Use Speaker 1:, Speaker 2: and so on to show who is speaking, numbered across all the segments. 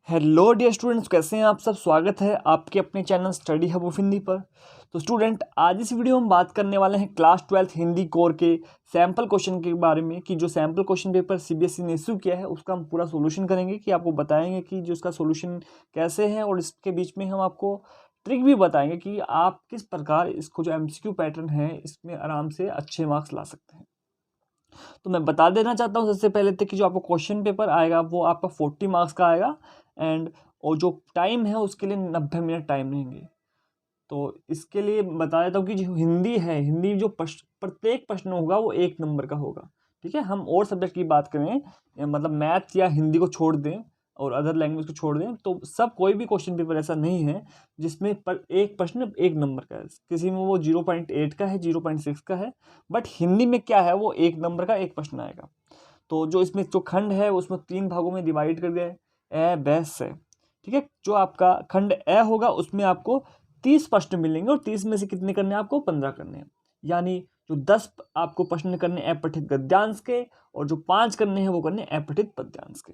Speaker 1: Hello dear students, कैसे हैं आप सब। स्वागत है आपके अपने channel study hub of Hindi पर। तो स्टूडेंट, आज इस वीडियो में हम बात करने वाले हैं क्लास 12 हिंदी कोर के सैम्पल क्वेश्चन के बारे में कि जो सैम्पल क्वेश्चन पेपर सीबीएसई ने इशू किया है उसका हम पूरा सॉल्यूशन करेंगे, कि आपको बताएंगे कि जो उसका सॉल्यूशन कैसे है, और इसके बीच में हम आपको ट्रिक भी बताएंगे कि आप किस प्रकार इसको जो एमसीक्यू पैटर्न है इसमें आराम से अच्छे मार्क्स ला सकते हैं। तो मैं बता देना चाहता हूँ सबसे पहले कि जो आपको क्वेश्चन पेपर आएगा वो आपका 40 मार्क्स का आएगा, एंड और जो टाइम है उसके लिए 90 मिनट टाइम रहेंगे। तो इसके लिए बता देता हूँ कि जो हिंदी है, हिंदी जो प्रत्येक प्रश्न होगा वो 1 नंबर का होगा। ठीक है, हम और सब्जेक्ट की बात करें, मतलब मैथ या हिंदी को छोड़ दें और अदर लैंग्वेज को छोड़ दें, तो सब कोई भी क्वेश्चन पेपर ऐसा नहीं है जिसमें एक प्रश्न 1 नंबर का है। किसी में वो 0.8 का है, 0.6 का है, बट हिंदी में क्या है, वो 1 नंबर का एक प्रश्न आएगा। तो जो इसमें जो खंड है उसमें 3 भागों में डिवाइड कर दिया है, ए बै से। ठीक है, जो आपका खंड ए होगा उसमें आपको 30 प्रश्न मिलेंगे, और 30 में से कितने करने हैं आपको, 15 करने हैं। यानी जो 10 आपको प्रश्न करने अपठित गद्यांश के, और जो 5 करने हैं वो करने अपठित पद्यांश के।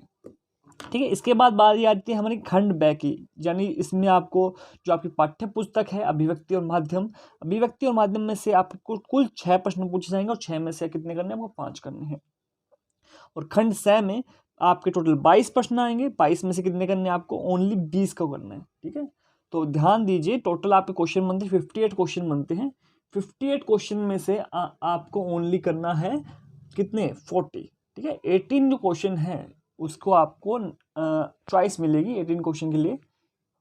Speaker 1: ठीक है, इसके बाद बारी आती है हमारी खंड ब की, यानी इसमें आपको जो आपकी पाठ्य पुस्तक है अभिव्यक्ति और माध्यम, अभिव्यक्ति और माध्यम में से आपको कुल 6 प्रश्न पूछे जाएंगे, और 6 में से कितने करने हैं आपको, 5 करने हैं। और खंड स में आपके टोटल 22 प्रश्न आएंगे, 22 में से कितने करने हैं आपको, ओनली 20 का करना है। ठीक है, तो ध्यान दीजिए, टोटल आपके क्वेश्चन बनते हैं 58 क्वेश्चन बनते हैं। 58 क्वेश्चन में से आपको ओनली करना है कितने, 40। ठीक है, 18 जो क्वेश्चन है उसको आपको चॉइस मिलेगी 18 क्वेश्चन के लिए।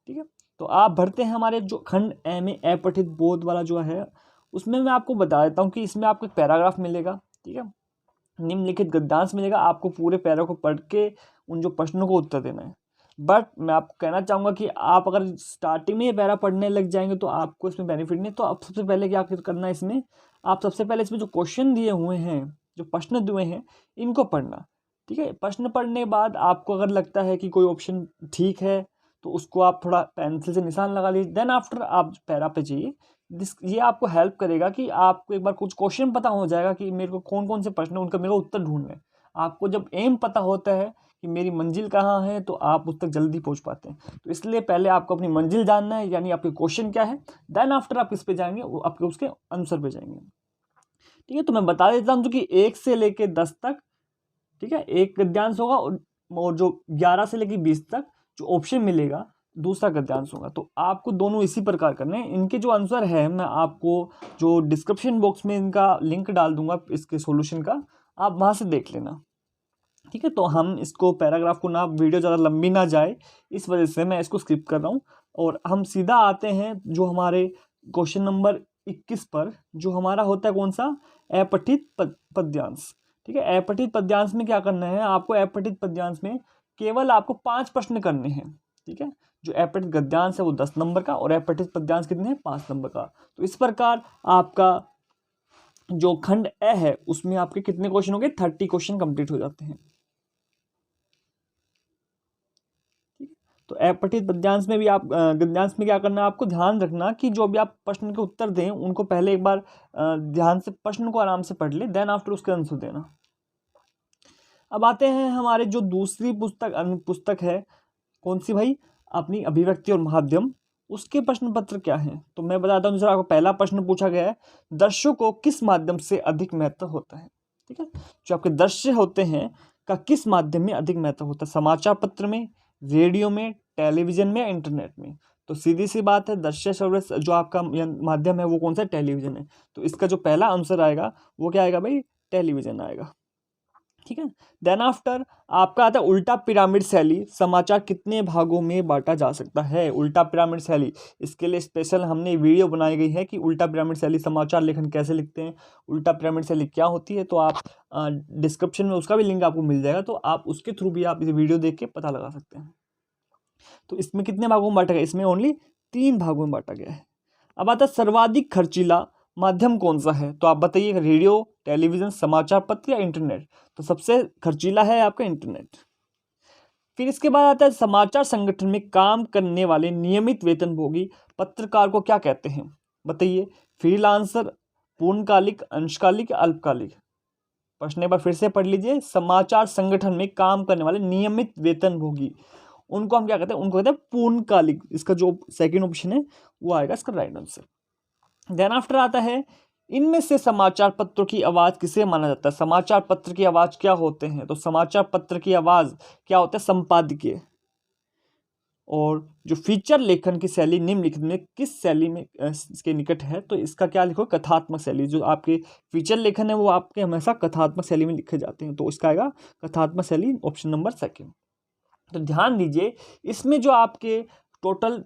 Speaker 1: ठीक है, तो आप भरते हैं हमारे जो खंड ए में अपठित बोध वाला जो है, उसमें मैं आपको बता देता हूँ कि इसमें आपको एक पैराग्राफ मिलेगा। ठीक है, निम्नलिखित गद्यांश मिलेगा, आपको पूरे पैरा को पढ़ के उन जो प्रश्नों को उत्तर देना है। बट मैं आपको कहना चाहूँगा कि आप अगर स्टार्टिंग में ये पैरा पढ़ने लग जाएंगे तो आपको इसमें बेनिफिट नहीं। तो आप सबसे पहले क्या करना है, इसमें आप सबसे पहले इसमें जो क्वेश्चन दिए हुए हैं, जो प्रश्न दिए हैं, इनको पढ़ना। ठीक है, प्रश्न पढ़ने के बाद आपको अगर लगता है कि कोई ऑप्शन ठीक है तो उसको आप थोड़ा पेंसिल से निशान लगा लीजिए। देन आफ्टर आप पैरा पे जाइए। ये आपको हेल्प करेगा कि आपको एक बार कुछ क्वेश्चन पता हो जाएगा कि मेरे को कौन कौन से प्रश्न है, उनका मेरे को उत्तर ढूंढना है। आपको जब एम पता होता है कि मेरी मंजिल कहाँ है, तो आप उस तक जल्दी पहुंच पाते हैं। तो इसलिए पहले आपको अपनी मंजिल जानना है, यानी आपके क्वेश्चन क्या है, देन आफ्टर आप किस पे जाएंगे, आपके उसके आंसर पे जाएंगे। ठीक है, तो मैं बता देता हूँ कि 1 से लेके 10 तक, ठीक है, एक गद्यांश होगा, और जो 11 से लेके 20 तक जो ऑप्शन मिलेगा दूसरा गद्यांश होगा। तो आपको दोनों इसी प्रकार करने हैं। इनके जो आंसर है मैं आपको जो डिस्क्रिप्शन बॉक्स में इनका लिंक डाल दूंगा इसके सॉल्यूशन का, आप वहां से देख लेना। ठीक है, तो हम इसको पैराग्राफ को ना, वीडियो ज़्यादा लंबी ना जाए इस वजह से मैं इसको स्किप कर रहा हूँ, और हम सीधा आते हैं जो हमारे क्वेश्चन नंबर 21 पर, जो हमारा होता है कौन सा, अपठित पद्यांश। ठीक है, अपठित पद्यांश में क्या करना है आपको, अपठित पद्यांश में केवल आपको 5 प्रश्न करने हैं। ठीक है, जो अपठित गद्यांश है वो 10 नंबर का, और अपठित पद्यांश कितने हैं, 5 नंबर का। तो इस प्रकार आपका जो खंड ए है उसमें आपके कितने क्वेश्चन हो गए, 30 क्वेश्चन कंप्लीट हो जाते हैं। तो अपठित पद्यांश में भी आप गद्यांश में क्या करना है, आपको ध्यान रखना कि जो भी आप प्रश्न के उत्तर दें उनको पहले एक बार ध्यान से प्रश्न को आराम से पढ़ ले, देन आफ्टर उसके आंसर देना। अब आते हैं हमारे जो दूसरी पुस्तक है, कौन सी भाई, अपनी अभिव्यक्ति और माध्यम, उसके प्रश्न पत्र क्या है। तो मैं बताता हूँ, आपको पहला प्रश्न पूछा गया है, दृश्यों को किस माध्यम से अधिक महत्व होता है। ठीक है, जो आपके दृश्य होते हैं का किस माध्यम में अधिक महत्व होता है, समाचार पत्र में, रेडियो में, टेलीविजन में या इंटरनेट में। तो सीधी सी बात है, दृश्य सर्विस जो आपका माध्यम है वो कौन सा, टेलीविजन है। तो इसका जो पहला आंसर आएगा वो क्या आएगा भाई, टेलीविजन आएगा। ठीक है, देन आफ्टर आपका आता है उल्टा पिरामिड शैली, समाचार कितने भागों में बांटा जा सकता है। उल्टा पिरामिड शैली, इसके लिए स्पेशल हमने वीडियो बनाई गई है कि उल्टा पिरामिड शैली समाचार लेखन कैसे लिखते हैं, उल्टा पिरामिड शैली क्या होती है। तो आप डिस्क्रिप्शन में उसका भी लिंक आपको मिल जाएगा, तो आप उसके थ्रू भी आप इस वीडियो देख के पता लगा सकते हैं। तो इसमें कितने भागों में बांटा गया, इसमें ओनली 3 भागों में बांटा गया है। अब आता है सर्वाधिक खर्चीला माध्यम कौन सा है। तो आप बताइए, रेडियो, टेलीविजन, समाचार पत्र या इंटरनेट। तो सबसे खर्चीला है आपका इंटरनेट। फिर इसके बाद आता है समाचार संगठन में काम करने वाले नियमित वेतनभोगी पत्रकार को क्या कहते हैं, बताइए। फ्रीलांसर, पूर्णकालिक, अंशकालिक या अल्पकालिक। प्रश्न एक बार फिर से पढ़ लीजिए, समाचार संगठन में काम करने वाले नियमित वेतनभोगी, उनको हम क्या कहते हैं, उनको कहते हैं पूर्णकालिक। इसका जो सेकंड ऑप्शन है वो आएगा इसका राइट आंसर। देन आफ्टर आता है, इनमें से समाचार पत्रों की आवाज किसे माना जाता है? समाचार पत्र की आवाज क्या होते हैं? तो समाचार पत्र की आवाज क्या होता है? संपादकीय। और जो फीचर लेखन की शैली निम्नलिखित में किस शैली में इसके निकट है? तो इसका क्या लिखो? कथात्मक शैली। जो आपके फीचर लेखन है वो आपके हमेशा कथात्मक शैली में लिखे जाते हैं, तो इसका आएगा कथात्मक शैली, ऑप्शन नंबर सेकंड। तो ध्यान दीजिए, इसमें जो आपके टोटल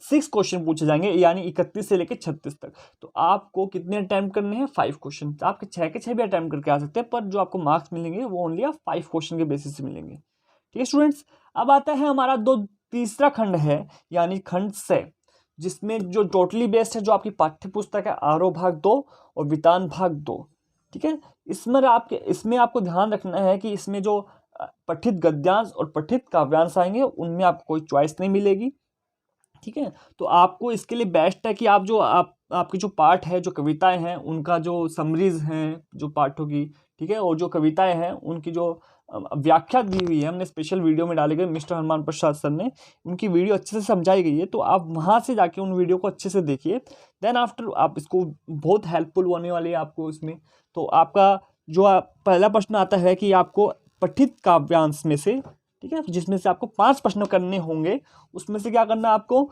Speaker 1: 6 क्वेश्चन पूछे जाएंगे, यानी 31 से लेकर 36 तक। तो आपको कितने अटैम्प्ट करने हैं? 5 क्वेश्चन। आपके 6 के 6 भी अटैम्प्ट करके आ सकते हैं, पर जो आपको मार्क्स मिलेंगे वो ओनली आप 5 क्वेश्चन के बेसिस से मिलेंगे। ठीक है स्टूडेंट्स, अब आता है हमारा तीसरा खंड है, यानी खंड से, जिसमें जो टोटली बेस्ड है, जो आपकी पाठ्य पुस्तक है, आरोह भाग 2 और वितान भाग 2। ठीक है, इसमें आपको ध्यान रखना है कि इसमें जो पठित गद्यांश और पठित काव्यांश आएंगे उनमें आपको कोई चॉइस नहीं मिलेगी। ठीक है, तो आपको इसके लिए बेस्ट है कि आपके जो पाठ है, जो कविताएं हैं, उनका जो समरीज हैं जो पाठों की, ठीक है, और जो कविताएं हैं उनकी जो व्याख्या दी हुई है, हमने स्पेशल वीडियो में डाले गए, मिस्टर हनुमान प्रसाद सर ने उनकी वीडियो अच्छे से समझाई गई है, तो आप वहाँ से जाके उन वीडियो को अच्छे से देखिए। देन आफ्टर आप इसको बहुत हेल्पफुल होने वाली है आपको इसमें। तो आपका जो पहला प्रश्न आता है कि आपको पठित काव्यांश में से, ठीक है, जिसमें से आपको 5 प्रश्न करने होंगे, उसमें से क्या करना है आपको,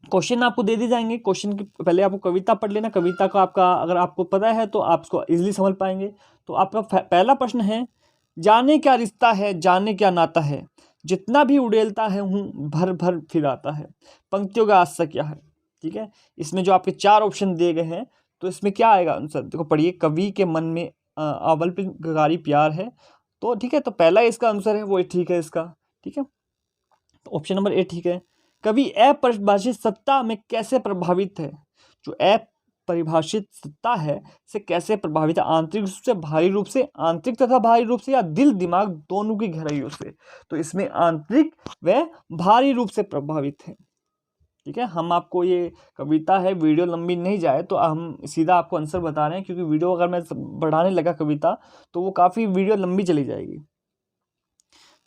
Speaker 1: क्वेश्चन आपको दे दिए जाएंगे। क्वेश्चन की पहले आपको कविता पढ़ लेना, कविता का आपका अगर आपको पता है तो आप इसको इजीली समझ पाएंगे। तो आपका पहला प्रश्न है, जाने क्या रिश्ता है, जाने क्या नाता है, जितना भी उड़ेलता है हूँ भर भर फिर आता है, पंक्तियों का आशा क्या है। ठीक है, इसमें जो आपके 4 ऑप्शन दिए गए हैं, तो इसमें क्या आएगा आंसर? देखो पढ़िए, कवि के मन में अव्वल गारी प्यार है। तो ठीक है, तो पहला इसका आंसर है वो ठीक है इसका। ठीक है, तो ऑप्शन नंबर ए ठीक है। कवि अपरिभाषित सत्ता में कैसे प्रभावित है? जो अपरिभाषित सत्ता है से कैसे प्रभावित है? आंतरिक रूप से, बाहरी रूप से, आंतरिक तथा बाहरी रूप से, या दिल दिमाग दोनों की गहराइयों से? तो इसमें आंतरिक व बाहरी रूप से प्रभावित है। ठीक है, हम आपको ये कविता है, वीडियो लंबी नहीं जाए तो हम सीधा आपको आंसर बता रहे हैं, क्योंकि वीडियो अगर मैं बढ़ाने लगा कविता तो वो काफ़ी वीडियो लंबी चली जाएगी।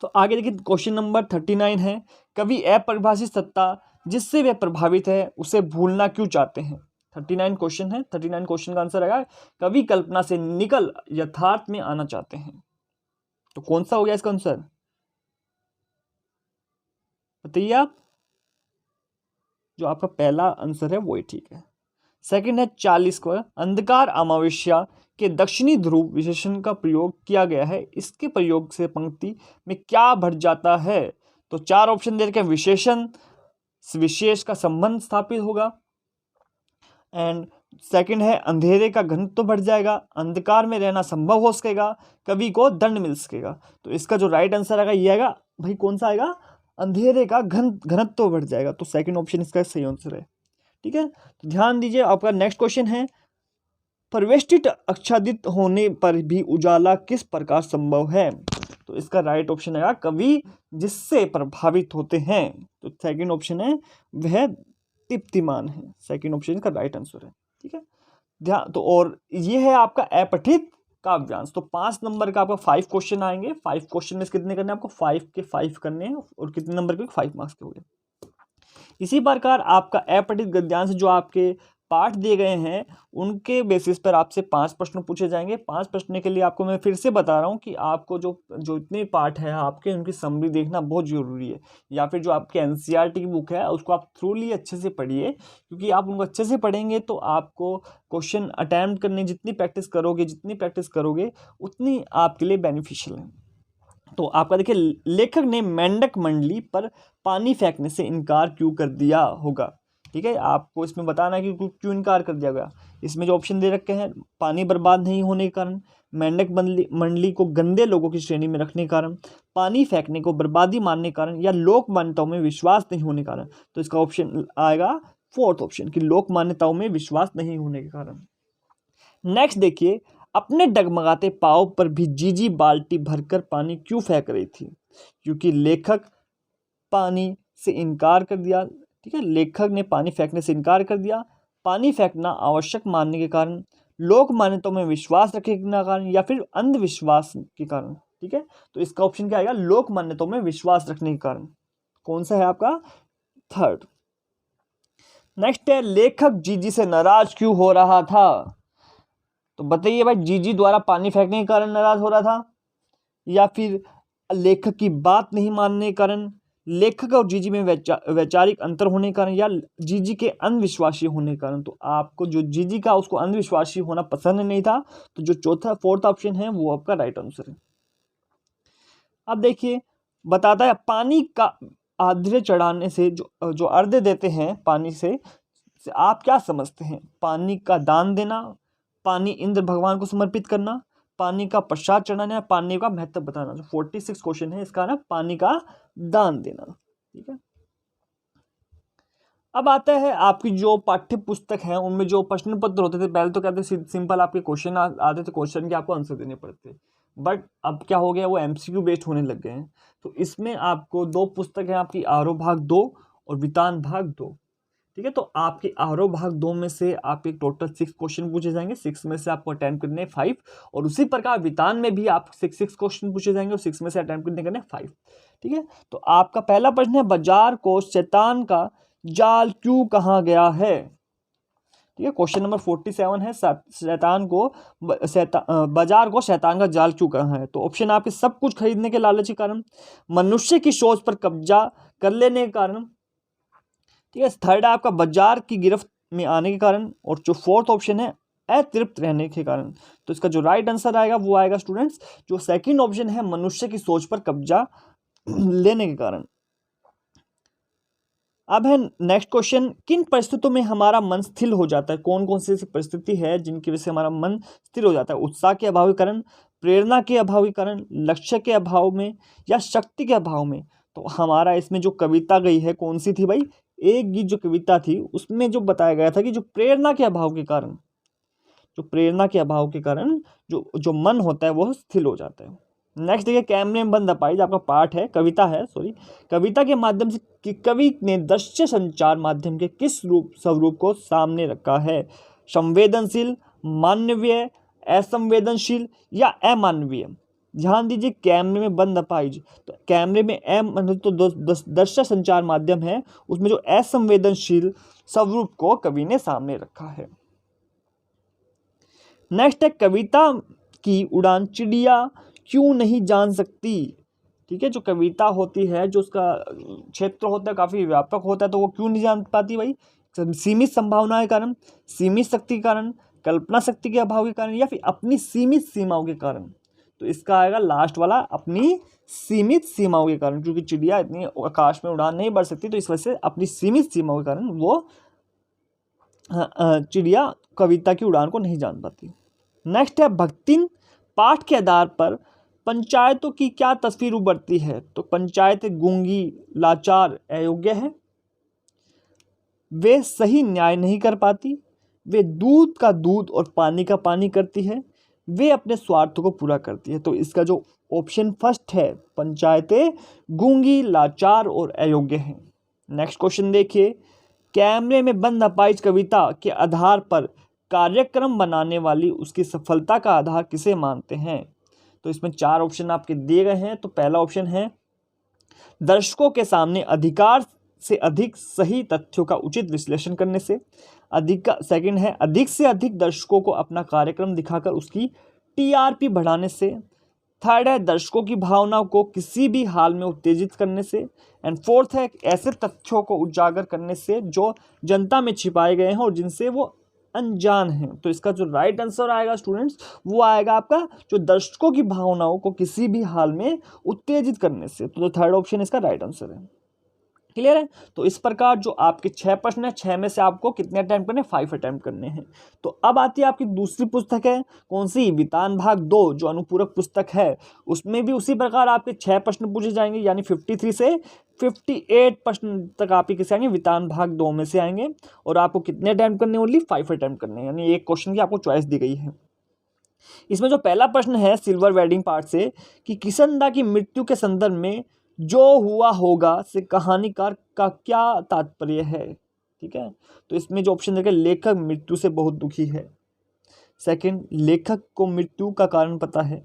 Speaker 1: तो आगे देखिए, क्वेश्चन नंबर 39 है, कवि अपरिभाषित सत्ता जिससे वे प्रभावित है उसे भूलना क्यों चाहते हैं? 39 क्वेश्चन है, 39 क्वेश्चन का आंसर आएगा, कवि कल्पना से निकल यथार्थ में आना चाहते हैं। तो कौन सा हो गया इसका आंसर, बताइए आप। जो आपका पहला आंसर है वही ठीक है। सेकंड है 40 को, अंधकार अमावस्या के दक्षिणी ध्रुव विशेषण का प्रयोग किया गया है, इसके प्रयोग से पंक्ति में क्या बढ़ जाता है? तो 4 ऑप्शन दे रखे हैं, विशेषण, विशेष का संबंध स्थापित होगा, एंड सेकंड है अंधेरे का घनत्व बढ़ जाएगा, अंधकार में रहना संभव हो सकेगा, कवि को दंड मिल सकेगा। तो इसका जो राइट आंसर आएगा ये आएगा, भाई कौन सा आएगा, अंधेरे का घनत्व बढ़ जाएगा। तो सेकंड ऑप्शन इसका सही आंसर है। ठीक है, तो ध्यान दीजिए, आपका नेक्स्ट क्वेश्चन है, परिवेष्टित आच्छादित होने पर भी उजाला किस प्रकार संभव है? तो इसका राइट ऑप्शन है कवि जिससे प्रभावित होते हैं। तो सेकंड ऑप्शन है वह दीप्तिमान है, सेकंड ऑप्शन का राइट आंसर है। ठीक है, ध्यान, तो और ये है आपका अपठित काव्यांश। तो 5 नंबर का आपका 5 क्वेश्चन आएंगे, 5 क्वेश्चन में कितने करने हैं आपको, 5 के 5 करने हैं, और कितने नंबर के, 5 मार्क्स के हो गए। इसी प्रकार आपका अपठित गद्यांश जो आपके पाठ दिए गए हैं उनके बेसिस पर आपसे 5 प्रश्न पूछे जाएंगे। 5 प्रश्न के लिए आपको मैं फिर से बता रहा हूँ कि आपको जो इतने पाठ है आपके, उनकी समरी देखना बहुत जरूरी है, या फिर जो आपके एनसीईआरटी की बुक है उसको आप थ्रूली अच्छे से पढ़िए, क्योंकि आप उनको अच्छे से पढ़ेंगे तो आपको क्वेश्चन अटैम्प्ट करने जितनी प्रैक्टिस करोगे उतनी आपके लिए बेनिफिशियल है। तो आपका देखिए, लेखक ने मेंढक मंडली पर पानी फेंकने से इनकार क्यों कर दिया होगा? ठीक है, आपको इसमें बताना है कि क्यों इनकार कर दिया गया। इसमें जो ऑप्शन दे रखे हैं, पानी बर्बाद नहीं होने के कारण, मेंढक मंडली को गंदे लोगों की श्रेणी में रखने के कारण, पानी फेंकने को बर्बादी मानने के कारण, या लोक मान्यताओं में विश्वास नहीं होने के कारण। तो इसका ऑप्शन आएगा 4th ऑप्शन, कि लोक मान्यताओं में विश्वास नहीं होने के कारण। नेक्स्ट देखिए, अपने डगमगाते पाँव पर भी जीजी बाल्टी भरकर पानी क्यों फेंक रही थी? क्योंकि लेखक पानी से इनकार कर दिया। ठीक है, लेखक ने पानी फेंकने से इनकार कर दिया, पानी फेंकना आवश्यक मानने के कारण, लोक मान्यताओं में विश्वास रखने के कारण, या फिर अंधविश्वास के कारण। ठीक है, तो इसका ऑप्शन क्या आएगा, लोक मान्यताओं में विश्वास रखने के कारण। कौन सा है आपका? थर्ड। नेक्स्ट है लेखक जीजी से नाराज क्यों हो रहा था? तो बताइए भाई, जीजी द्वारा पानी फेंकने के कारण नाराज हो रहा था, या फिर लेखक की बात नहीं मानने के कारण, लेखक और जीजी में वैचारिक अंतर होने के कारण, या जीजी के अंधविश्वासी होने के कारण? तो आपको जो जीजी का उसको अंधविश्वासी होना पसंद नहीं था, तो जो चौथा फोर्थ ऑप्शन है वो आपका राइट आंसर है। अब देखिए, बताता है पानी का आर्द्र चढ़ाने से जो अर्घ्य देते हैं पानी से आप क्या समझते हैं? पानी का दान देना, पानी इंद्र भगवान को समर्पित करना, पानी का प्रसाद चढ़ाना, पानी का महत्व बताना। जो 46 क्वेश्चन है इसका ना, पानी का दान देना। ठीक है, अब आता है आपकी जो पाठ्य पुस्तक है उनमें जो प्रश्न पत्र होते थे, पहले तो कहते सिंपल आपके क्वेश्चन आते थे, क्वेश्चन के आपको आंसर देने पड़ते, बट अब क्या हो गया, वो एमसीक्यू बेस्ड होने लग गए हैं। तो इसमें आपको दो पुस्तक है आपकी, आरोह भाग 2 और वितान भाग 2। ठीक है, तो आपके आरोह भाग 2 में से आपके टोटल 6 क्वेश्चन पूछे जाएंगे, 6 में से आपको अटेम्प्ट करने 5, और उसी प्रकार वितान में भी आप 6 क्वेश्चन पूछे जाएंगे और 6 में से अटेम्प्ट करने 5। ठीक है, तो आपका पहला प्रश्न है, बाजार को शैतान का जाल क्यों कहा गया है? ठीक है, क्वेश्चन नंबर 47 है, बाजार को शैतान का जाल क्यों कहा है? तो ऑप्शन आपके सब कुछ खरीदने के लालच के कारण, मनुष्य की सोच पर कब्जा कर लेने के कारण, ठीक है, थर्ड है आपका बाजार की गिरफ्त में आने के कारण, और जो फोर्थ ऑप्शन है अतृप्त रहने के कारण। तो इसका जो राइट आंसर आएगा वो आएगा स्टूडेंट्स जो सेकंड ऑप्शन है, मनुष्य की सोच पर कब्जा लेने के कारण। अब है नेक्स्ट क्वेश्चन, किन परिस्थितियों में हमारा मन स्थिर हो जाता है? कौन कौन सी ऐसी परिस्थिति है जिनकी वजह से हमारा मन स्थिर हो जाता है? उत्साह के अभाव के कारण, प्रेरणा के अभाव के कारण, लक्ष्य के अभाव में, या शक्ति के अभाव में? तो हमारा इसमें जो कविता गई है कौन सी थी भाई? एक गीत जो कविता थी उसमें जो बताया गया था कि जो प्रेरणा के अभाव के कारण, जो मन होता है वो स्थिर हो जाता है। नेक्स्ट देखिए, कैमरे में बंद अपाहिज आपका पार्ट है, कविता है, कविता के माध्यम से कवि ने दृश्य संचार माध्यम के किस स्वरूप को सामने रखा है? संवेदनशील, मानवीय, असंवेदनशील, या अमानवीय? ध्यान दीजिए, कैमरे में बंद अपाहिज, तो कैमरे में तो दृश्य संचार माध्यम है, उसमें जो असंवेदनशील स्वरूप को कवि ने सामने रखा है। नेक्स्ट है, कविता की उड़ान चिड़िया क्यों नहीं जान सकती? ठीक है, जो कविता होती है, जो उसका क्षेत्र होता है काफ़ी व्यापक होता है, तो वो क्यों नहीं जान पाती भाई? सीमित संभावना के कारण, सीमित शक्ति के कारण, कल्पना शक्ति के अभाव के कारण, या फिर अपनी सीमित सीमाओं के कारण? तो इसका आएगा लास्ट वाला, अपनी सीमित सीमाओं के कारण, क्योंकि चिड़िया इतनी आकाश में उड़ान नहीं बढ़ सकती, तो इस वजह से अपनी सीमित सीमाओं के कारण वो चिड़िया कविता की उड़ान को नहीं जान पाती। नेक्स्ट है, भक्तिन पाठ के आधार पर पंचायतों की क्या तस्वीर उभरती है? तो पंचायतें गूंगी, लाचार, अयोग्य है, वे सही न्याय नहीं कर पाती, वे दूध का दूध और पानी का पानी करती है, वे अपने स्वार्थ को पूरा करती है। तो इसका जो ऑप्शन फर्स्ट है, पंचायतें गूंगी, लाचार और अयोग्य है। नेक्स्ट क्वेश्चन देखिए, कैमरे में बंद अपाहिज कविता के आधार पर कार्यक्रम बनाने वाली उसकी सफलता का आधार किसे मानते हैं? तो इसमें 4 ऑप्शन आपके दिए गए हैं। तो पहला ऑप्शन है, दर्शकों के सामने अधिकार से अधिक सही तथ्यों का उचित विश्लेषण करने से। सेकंड है, अधिक से अधिक दर्शकों को अपना कार्यक्रम दिखाकर उसकी टीआरपी बढ़ाने से। थर्ड है, दर्शकों की भावनाओं को किसी भी हाल में उत्तेजित करने से। एंड फोर्थ है, ऐसे तथ्यों को उजागर करने से जो जनता में छिपाए गए हैं और जिनसे वो अनजान है। तो इसका जो राइट आंसर आएगा स्टूडेंट्स वो आएगा आपका जो दर्शकों की भावनाओं को किसी भी हाल में उत्तेजित करने से। तो थर्ड ऑप्शन इसका राइट आंसर है। क्लियर है? तो इस प्रकार जो आपके 6 प्रश्न है, 6 में से आपको कितने अटेम्प्ट करने? 5 अटेम्प्ट करने हैं। तो अब आती है आपकी दूसरी पुस्तक है, कौन सी? वितान भाग 2 जो अनुपूरक पुस्तक है, उसमें भी उसी प्रकार आपके 6 प्रश्न पूछे जाएंगे, यानी 53 से 58 प्रश्न तक आपके किसे आएंगे? वितान भाग 2 में से आएंगे। और आपको कितने अटेम्प्ट करने? ओनली 5 अटेम्प्ट करने हैं, यानी एक क्वेश्चन की आपको चॉइस दी गई है। इसमें जो पहला प्रश्न है सिल्वर वेडिंग पार्ट से, कि किशनदा की मृत्यु के संदर्भ में जो हुआ होगा से कहानीकार का क्या तात्पर्य है? ठीक है, तो इसमें जो ऑप्शन देखिए, लेखक मृत्यु से बहुत दुखी है। सेकंड, लेखक को मृत्यु का कारण पता है।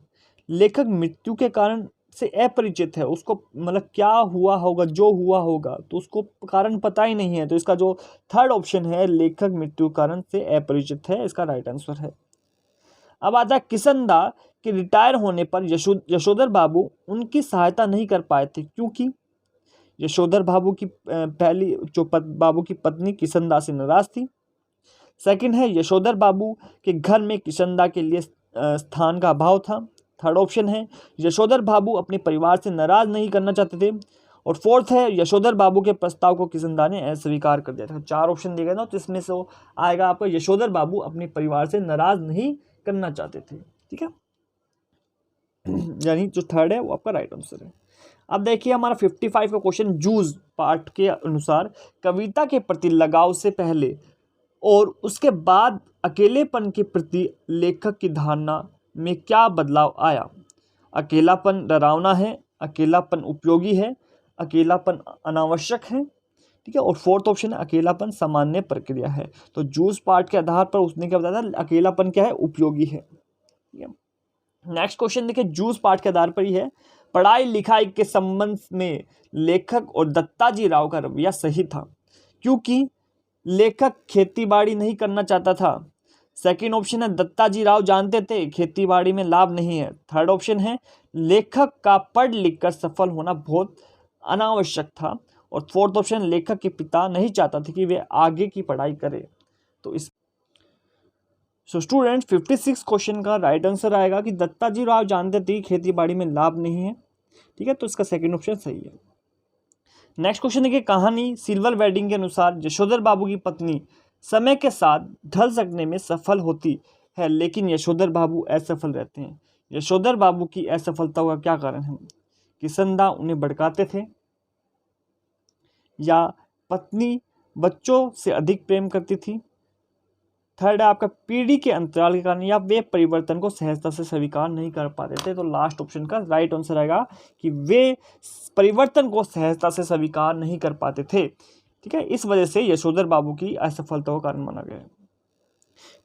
Speaker 1: लेखक मृत्यु के कारण से अपरिचित है, उसको मतलब क्या हुआ होगा, जो हुआ होगा तो उसको कारण पता ही नहीं है, तो इसका जो थर्ड ऑप्शन है लेखक मृत्यु कारण से अपरिचित है, इसका राइट आंसर है। अब आता है किसनदा के रिटायर होने पर यशोधर बाबू उनकी सहायता नहीं कर पाए थे, क्योंकि यशोधर बाबू की पहली जो बाबू की पत्नी किसनदा से नाराज थी। सेकंड है यशोधर बाबू के घर में किसनदा के लिए स्थान का अभाव था। थर्ड ऑप्शन है यशोधर बाबू अपने परिवार से नाराज नहीं करना चाहते थे। और फोर्थ है यशोधर बाबू के प्रस्ताव को किसनदा ने अस्वीकार कर दिया था। चार ऑप्शन दिए गए ना, तो इसमें से आएगा आपका यशोधर बाबू अपने परिवार से नाराज नहीं करना चाहते थे। ठीक है, यानी जो थर्ड है वो आपका राइट आंसर है। अब देखिए हमारा 55 का क्वेश्चन, जूज पार्ट के अनुसार कविता के प्रति लगाव से पहले और उसके बाद अकेलेपन के प्रति लेखक की धारणा में क्या बदलाव आया? अकेलापन डरावना है, अकेलापन उपयोगी है, अकेलापन अनावश्यक है। ठीक है, और फोर्थ ऑप्शन है अकेलापन सामान्य प्रक्रिया है। तो जूस पार्ट के आधार पर उसने क्या बताया था, अकेलापन क्या है, उपयोगी है। नेक्स्ट क्वेश्चन देखिए, जूस पार्ट के आधार पर ही है, पढ़ाई लिखाई के संबंध में लेखक और दत्ताजी राव का रवैया सही था, क्योंकि लेखक खेतीबाड़ी नहीं करना चाहता था। सेकंड ऑप्शन है दत्ताजी राव जानते थे खेतीबाड़ी में लाभ नहीं है। थर्ड ऑप्शन है लेखक का पढ़ लिख कर सफल होना बहुत अनावश्यक था। और फोर्थ ऑप्शन, लेखक के पिता नहीं चाहता थे कि वे आगे की पढ़ाई करे। तो इस स्टूडेंट 56 क्वेश्चन का राइट आंसर आएगा कि दत्ताजी राव जानते थे खेतीबाड़ी में लाभ नहीं है। ठीक है, तो इसका सेकंड ऑप्शन सही है। नेक्स्ट क्वेश्चन देखिए, कहानी सिल्वर वेडिंग के अनुसार यशोधर बाबू की पत्नी समय के साथ ढल सकने में सफल होती है, लेकिन यशोधर बाबू असफल रहते हैं। यशोधर बाबू की असफलता का क्या कारण है? किसनदा उन्हें भड़काते थे, या पत्नी बच्चों से अधिक प्रेम करती थी। थर्ड है आपका पीढ़ी के अंतराल के कारण, या वे परिवर्तन को सहजता से स्वीकार नहीं कर पाते थे। तो लास्ट ऑप्शन का राइट आंसर आएगा कि वे परिवर्तन को सहजता से स्वीकार नहीं कर पाते थे। ठीक है, इस वजह से यशोधर बाबू की असफलता का कारण माना गया है।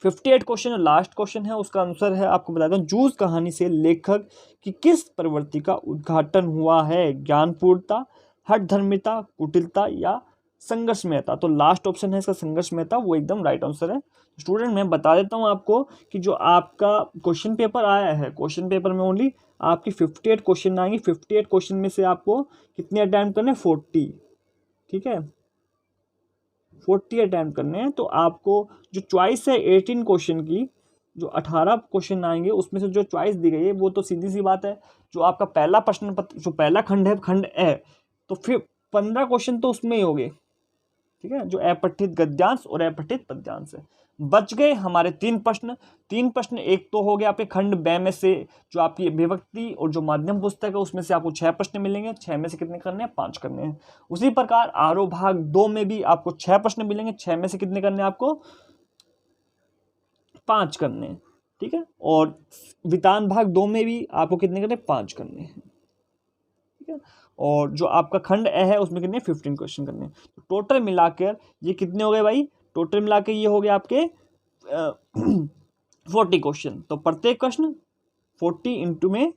Speaker 1: 58 क्वेश्चन लास्ट क्वेश्चन है, उसका आंसर है आपको बताता हूँ, जूस कहानी से लेखक की किस प्रवृत्ति का उद्घाटन हुआ है? ज्ञानपूर्णता, हठधर्मिता, कुटिलता या संघर्षमयता। तो लास्ट ऑप्शन है इसका संघर्षमयता, वो एकदम राइट आंसर है। स्टूडेंट मैं बता देता हूँ आपको कि जो आपका क्वेश्चन पेपर आया है, क्वेश्चन पेपर में ओनली आपकी 58 क्वेश्चन आएंगे। 58 क्वेश्चन में से आपको कितने अटैम्प्ट करने? 40। ठीक है, 40 अटैम्प्ट करने हैं। तो आपको जो चॉइस है 18 क्वेश्चन की, जो 18 क्वेश्चन आएंगे उसमें से जो चॉइस दी गई है वो तो सीधी सी बात है, जो आपका पहला प्रश्न पत्र जो पहला खंड है, खंड ए, तो फिर 15 क्वेश्चन तो उसमें ही हो गए। ठीक है, जो अपठित गद्यांश और अपठित पद्यांश है। बच गए हमारे 3 प्रश्न। 3 प्रश्न, एक तो हो गया आपके खंड ब में से जो आपकी विभक्ति और जो माध्यम पुस्तक है उसमें से आपको 6 प्रश्न मिलेंगे। 6 में से कितने करने हैं? 5 करने हैं। उसी प्रकार आरोह भाग 2 में भी आपको 6 प्रश्न मिलेंगे। 6 में से कितने करने हैं आपको? 5 करने हैं। ठीक है, और वितान भाग 2 में भी आपको कितने करने? 5 करने हैं। ठीक है, और जो आपका खंड ए है उसमें कितने? 15 क्वेश्चन करने हैं। तो टोटल मिलाकर ये कितने हो गए भाई? टोटल मिलाकर ये हो गया आपके 40 क्वेश्चन। तो प्रत्येक क्वेश्चन 40 इंटू में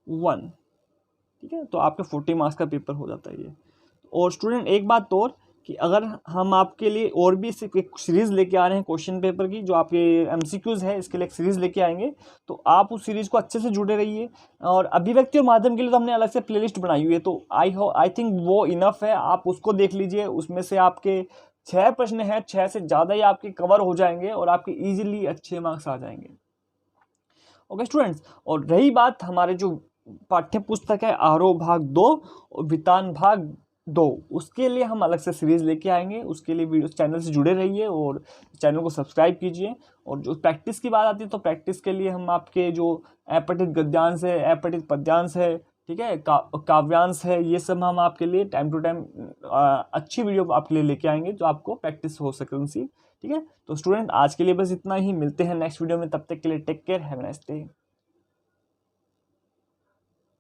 Speaker 1: 1। ठीक है, तो आपके 40 मार्क्स का पेपर हो जाता है ये। और स्टूडेंट एक बात और, कि अगर हम आपके लिए और भी एक सीरीज़ लेके आ रहे हैं क्वेश्चन पेपर की, जो आपके एमसीक्यूज़ है इसके लिए एक सीरीज़ लेके आएंगे, तो आप उस सीरीज़ को अच्छे से जुड़े रहिए। और अभिव्यक्ति और माध्यम के लिए तो हमने अलग से प्लेलिस्ट बनाई हुई है, तो आई थिंक वो इनफ है, आप उसको देख लीजिए। उसमें से आपके 6 प्रश्न हैं, 6 से ज़्यादा ही आपके कवर हो जाएंगे और आपके ईजिली अच्छे मार्क्स आ जाएंगे। ओके स्टूडेंट्स, और रही बात हमारे जो पाठ्य पुस्तक है आरोह भाग 2 और वितान भाग 2, उसके लिए हम अलग से सीरीज लेके आएंगे। उसके लिए वीडियो चैनल से जुड़े रहिए और चैनल को सब्सक्राइब कीजिए। और जो प्रैक्टिस की बात आती है, तो प्रैक्टिस के लिए हम आपके जो अपठित गद्यांश है, अपठित पद्यांश है, ठीक है, काव्यांश है, ये सब हम आपके लिए टाइम टू टाइम अच्छी वीडियो आपके लिए लेके आएंगे, जो आपको प्रैक्टिस हो सके उनसी। ठीक है, तो स्टूडेंट आज के लिए बस इतना ही। मिलते हैं नेक्स्ट वीडियो में, तब तक के लिए take care, have a nice day.